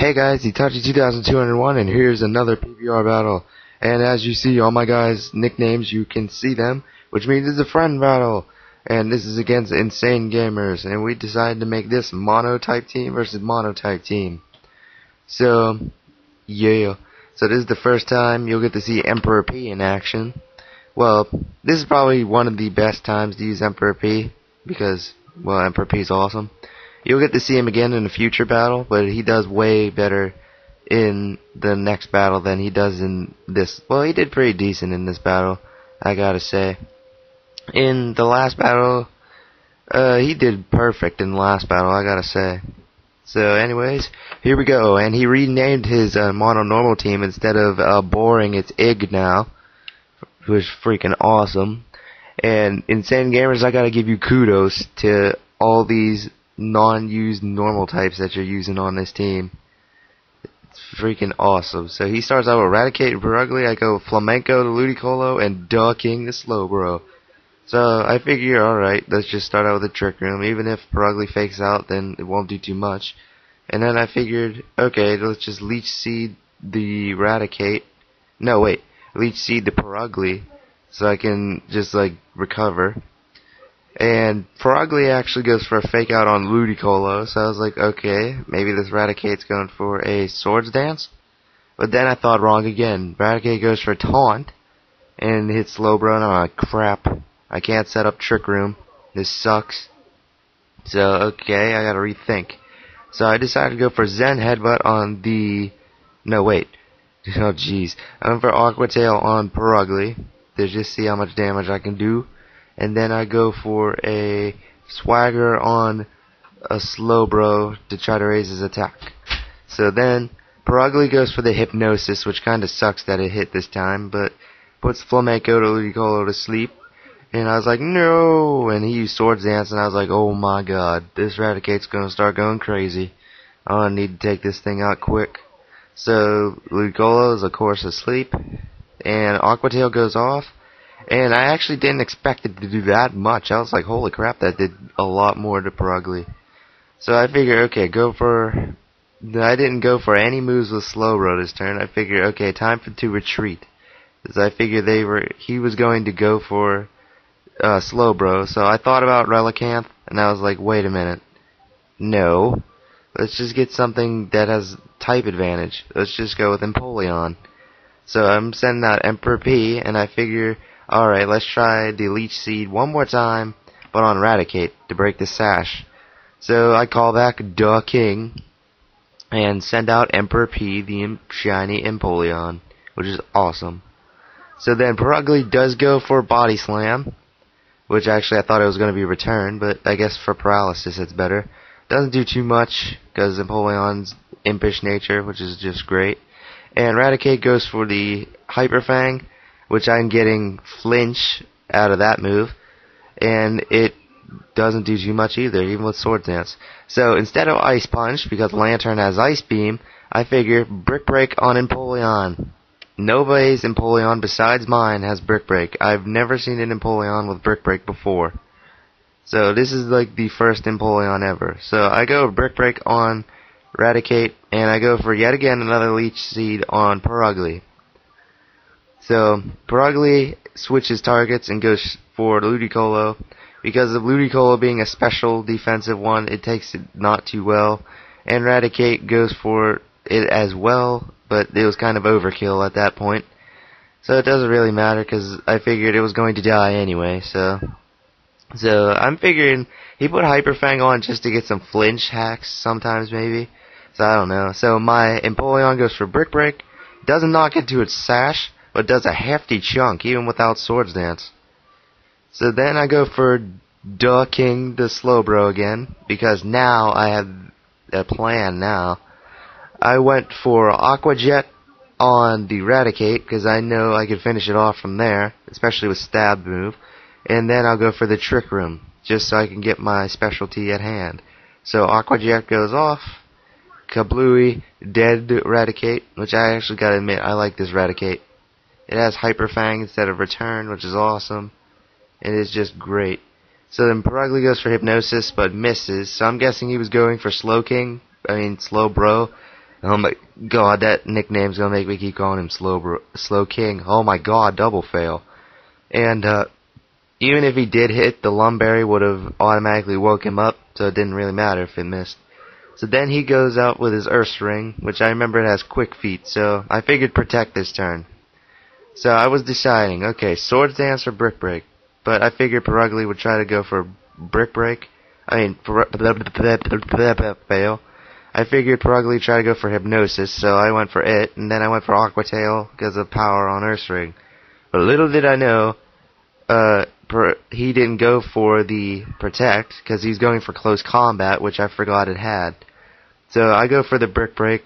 Hey guys, Itachi 2201, and here's another PBR battle. And as you see all my guys' nicknames, you can see them, which means it's a friend battle. And this is against Insane Gamers, and we decided to make this mono-type team versus mono-type team. So, yeah. So this is the first time you'll get to see Emperor P in action. Well, this is probably one of the best times to use Emperor P, because, well, Emperor P is awesome. You'll get to see him again in a future battle, but he does way better in the next battle than he does in this. Well, he did pretty decent in this battle, I gotta say. In the last battle, he did perfect in the last battle, I gotta say. So anyways, here we go, and he renamed his mono normal team instead of boring, it's IG now, which is freaking awesome. And Insane Gamers, I gotta give you kudos to all these non-used normal types that you're using on this team. It's freaking awesome. So he starts out with Eradicate and Perugly. I go Flamenco to Ludicolo and King the Slowbro. So I figure, alright, let's just start out with a Trick Room. Even if Perugly fakes out, then it won't do too much. And then I figured, okay, let's just Leech Seed the Eradicate. No, wait. Leech Seed the Perugly, so I can just, like, recover. And Perugly actually goes for a fake out on Ludicolo, so I was like, okay, maybe this Raticate's going for a Swords Dance. But then I thought wrong again. Raticate goes for a Taunt and hits Slowbro, and I'm like, crap, I can't set up Trick Room. This sucks. So, okay, I gotta rethink. So I decided to go for Zen Headbutt on the... No, wait. Oh, jeez. I went for Aqua Tail on Perugly to just see how much damage I can do. And then I go for a Swagger on a Slowbro to try to raise his attack. So then Perugly goes for the Hypnosis, which kind of sucks that it hit this time, but puts Flamenco to Ludicolo to sleep. And I was like, no! And he used Swords Dance, and I was like, oh my god, this Raticate's gonna start going crazy. I need to take this thing out quick. So Ludicolo is of course asleep, and Aqua Tail goes off. And I actually didn't expect it to do that much. I was like, holy crap, that did a lot more to Perugly. So I figured, okay, I didn't go for any moves with Slowbro this turn. I figured, okay, time to retreat. Because I figured he was going to go for Slowbro. So I thought about Relicanth, and I was like, wait a minute. No. Let's just get something that has type advantage. Let's just go with Empoleon. So I'm sending out Emperor P, and I figure... Alright, let's try the Leech Seed one more time, but on Eradicate, to break the sash. So I call back King, and send out Emperor P, the shiny Empoleon, which is awesome. So then Perugly does go for Body Slam, which actually I thought it was going to be returned, but I guess for Paralysis it's better. Doesn't do too much, because Empoleon's impish nature, which is just great. And Eradicate goes for the Hyper Fang, which I'm getting Flinch out of that move, and it doesn't do too much either, even with Sword Dance. So instead of Ice Punch, because Lantern has Ice Beam, I figure Brick Break on Empoleon. Nobody's Empoleon besides mine has Brick Break. I've never seen an Empoleon with Brick Break before. So this is like the first Empoleon ever. So I go Brick Break on Eradicate, and I go for yet again another Leech Seed on Perugly. So, Perugly switches targets and goes for Ludicolo. Because of Ludicolo being a special defensive one, it takes it not too well. And Eradicate goes for it as well, but it was kind of overkill at that point. So it doesn't really matter, because I figured it was going to die anyway, so I'm figuring he put Hyper Fang on just to get some flinch hacks sometimes maybe. So I don't know. So my Empoleon goes for Brick Break, doesn't knock into its sash, but does a hefty chunk, even without Swords Dance. So then I go for King the Slowbro again, because now I have a plan now. I went for Aqua Jet on the Eradicate, because I know I could finish it off from there, especially with Stab move. And then I'll go for the Trick Room, just so I can get my specialty at hand. So Aqua Jet goes off. Kablooey, dead Eradicate, which I actually gotta admit, I like this Eradicate. It has Hyper Fang instead of Return, which is awesome. It is just great. So then Perugly goes for Hypnosis, but misses. So I'm guessing he was going for Slowbro. Oh my god, that nickname's gonna make me keep calling him Slow King. Oh my god, double fail. And even if he did hit, the Lumberry would have automatically woke him up, so it didn't really matter if it missed. So then he goes out with his Ursaring, which I remember it has quick feet, so I figured protect this turn. So I was deciding, okay, Swords Dance or Brick Break, but I figured Perugly would try to go for Brick Break. Fail. I figured Perugly would try to go for Hypnosis, so I went for it, and then I went for Aqua Tail because of power on Ursaring. But little did I know, he didn't go for the Protect, because he's going for Close Combat, which I forgot it had. So I go for the Brick Break,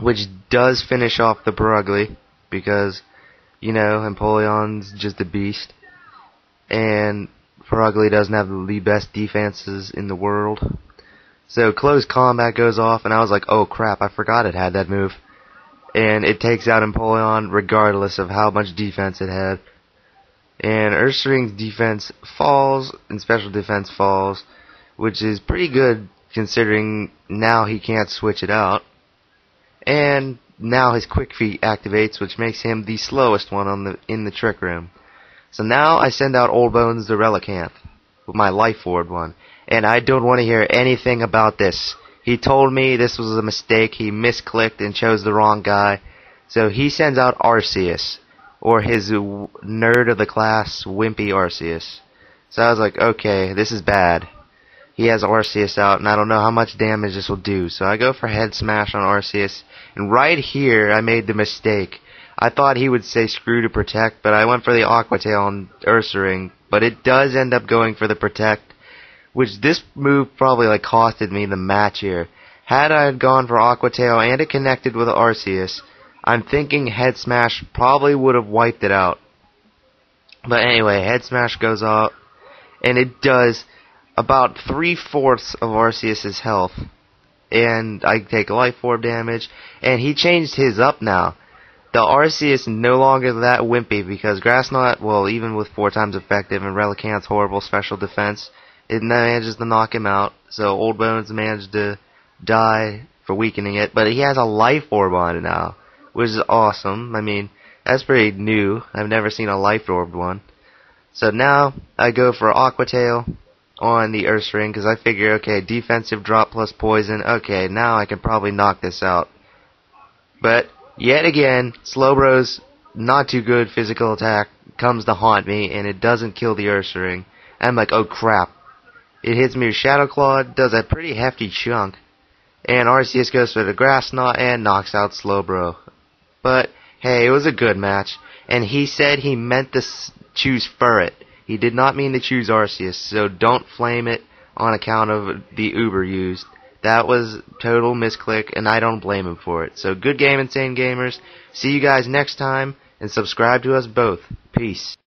which does finish off the Perugly, because, you know, Empoleon's just a beast, and Perugly doesn't have the best defenses in the world. So Close Combat goes off, and I was like, oh crap, I forgot it had that move. And it takes out Empoleon regardless of how much defense it had. And Ursaring's defense falls, and special defense falls, which is pretty good considering now he can't switch it out. And now his Quick Feet activates, which makes him the slowest one in the Trick Room. So now I send out Old Bones the Relicanth with my Life Orb one. And I don't want to hear anything about this. He told me this was a mistake. He misclicked and chose the wrong guy. So he sends out Arceus, or his nerd of the class, Wimpy Arceus. So I was like, okay, this is bad. He has Arceus out, and I don't know how much damage this will do. So I go for Head Smash on Arceus. And right here, I made the mistake. I thought he would say screw to Protect, but I went for the Aqua Tail on Ursaring. But it does end up going for the Protect, which this move probably costed me the match here. Had I gone for Aqua Tail and it connected with Arceus, I'm thinking Head Smash probably would have wiped it out. But anyway, Head Smash goes out, and it does about 3/4 of Arceus' health. And I take Life Orb damage, and he changed his up now. The Arceus no longer that wimpy, because Grass Knot, well, even with 4 times effective and Relicanth's horrible special defense, it manages to knock him out. So Old Bones managed to die for weakening it, but he has a Life Orb on it now, which is awesome. I mean, that's pretty new. I've never seen a Life Orb one. So now I go for Aqua Tail on the Ursaring, because I figure, okay, defensive drop plus poison. Okay, now I can probably knock this out. But yet again, Slowbro's not too good physical attack comes to haunt me, and it doesn't kill the Ursaring. I'm like, oh crap. It hits me with Shadow Claw, does a pretty hefty chunk, and Arceus goes for the Grass Knot and knocks out Slowbro. But hey, it was a good match, and he said he meant to choose Furret. He did not mean to choose Arceus, so don't flame it on account of the Uber used. That was total misclick, and I don't blame him for it. So good game, Insane Gamers. See you guys next time, and subscribe to us both. Peace.